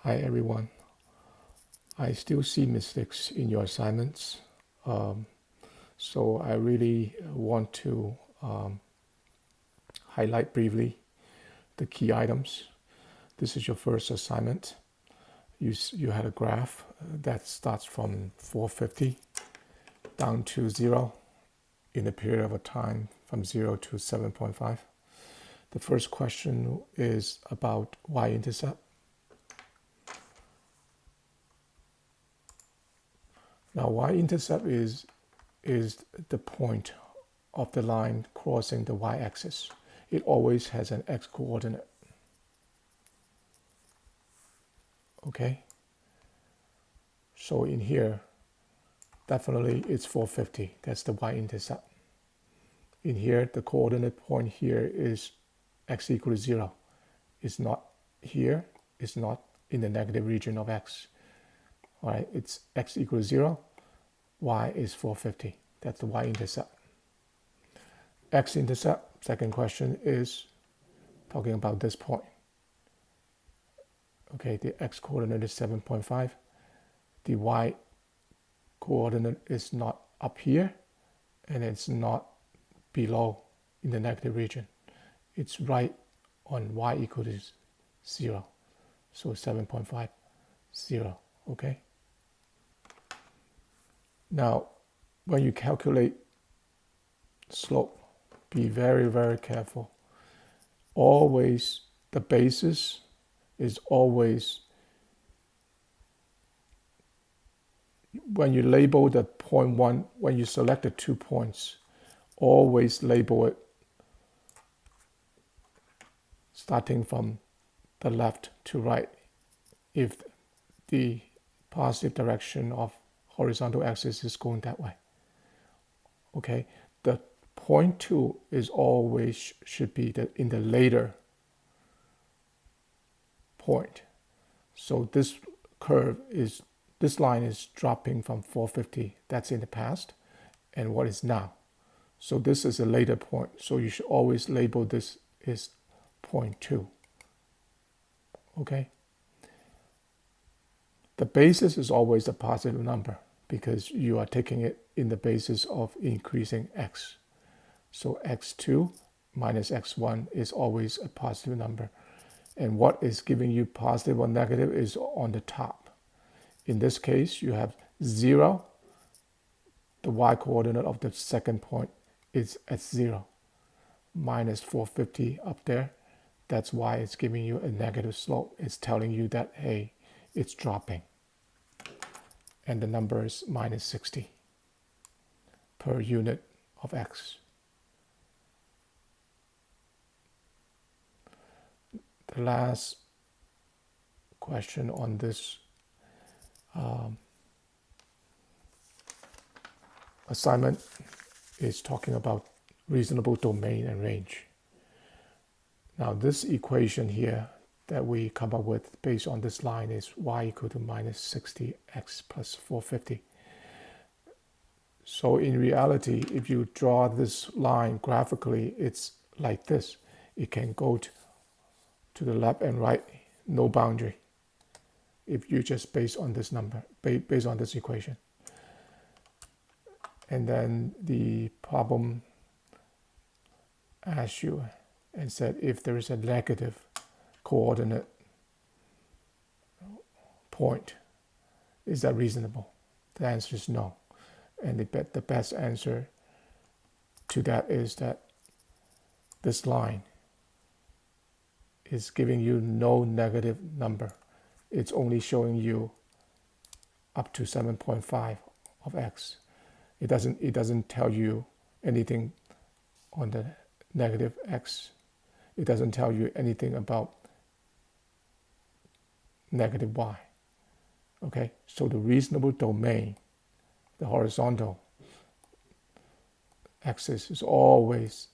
Hi everyone. I still see mistakes in your assignments, so I really want to highlight briefly the key items. This is your first assignment. You had a graph that starts from 450 down to 0 in a period of a time from 0 to 7.5. The first question is about y-intercept. Now y-intercept is the point of the line crossing the y-axis. It always has an x-coordinate. Okay, so in here, definitely it's 450. That's the y-intercept. In here, the coordinate point here is x equals 0. It's not here. It's not in the negative region of x. All right, it's x equals 0. Y is 450. That's the y-intercept. X-intercept, second question, is talking about this point. Okay, the x-coordinate is 7.5. The y-coordinate is not up here, and it's not below in the negative region. It's right on y equals 0. So 7.5, 0. Okay. Now, when you calculate slope, be very, very careful. Always, the basis is always, when you label the point 1, when you select the 2 points, always label it starting from the left to right if the positive direction of horizontal axis is going that way. Okay, the point 2 is always should be in the later point. So this curve is, this line is dropping from 450, that's in the past, and what is now. So this is a later point. So you should always label this as point 2. Okay. The basis is always a positive number because you are taking it in the basis of increasing x. So x2 minus x1 is always a positive number. And what is giving you positive or negative is on the top. In this case, you have 0. The y-coordinate of the second point is at 0. Minus 450 up there. That's why it's giving you a negative slope. It's telling you that, hey, it's dropping. And the number is minus 60 per unit of x. The last question on this assignment is talking about reasonable domain and range. Now this equation here that we come up with based on this line is y equal to minus 60x plus 450. So in reality, if you draw this line graphically, it's like this. It can go to the left and right, no boundary. If you just based on this number, based on this equation. And then the problem asked you and said if there is a negative coordinate point, is that reasonable? The answer is no. And the best answer to that is that this line is giving you no negative number. It's only showing you up to 7.5 of x. It doesn't tell you anything on the negative x. It doesn't tell you anything about negative y. Okay, so the reasonable domain, the horizontal axis, is always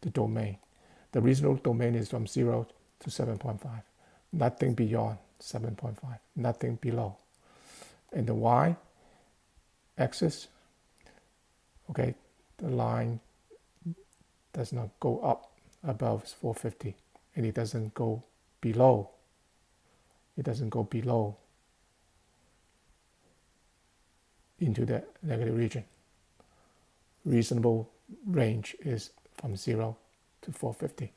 the domain. The reasonable domain is from 0 to 7.5. Nothing beyond 7.5. Nothing below. And the y axis, okay, the line does not go up above 450, and it doesn't go below. It doesn't go below into the negative region. Reasonable range is from 0 to 450.